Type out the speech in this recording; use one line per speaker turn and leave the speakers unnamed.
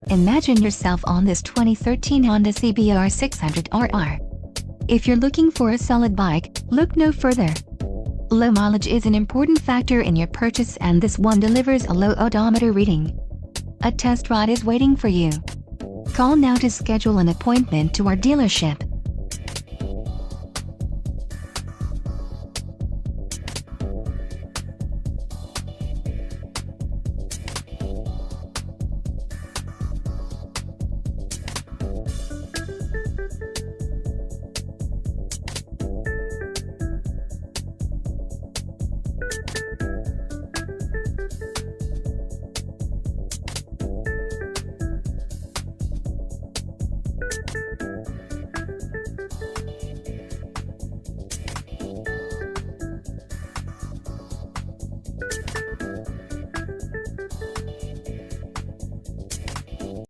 Imagine yourself on this 2013 Honda CBR 600RR. If you're looking for a solid bike, look no further. Low mileage is an important factor in your purchase, and this one delivers a low odometer reading. A test ride is waiting for you. Call now to schedule an appointment to our dealership.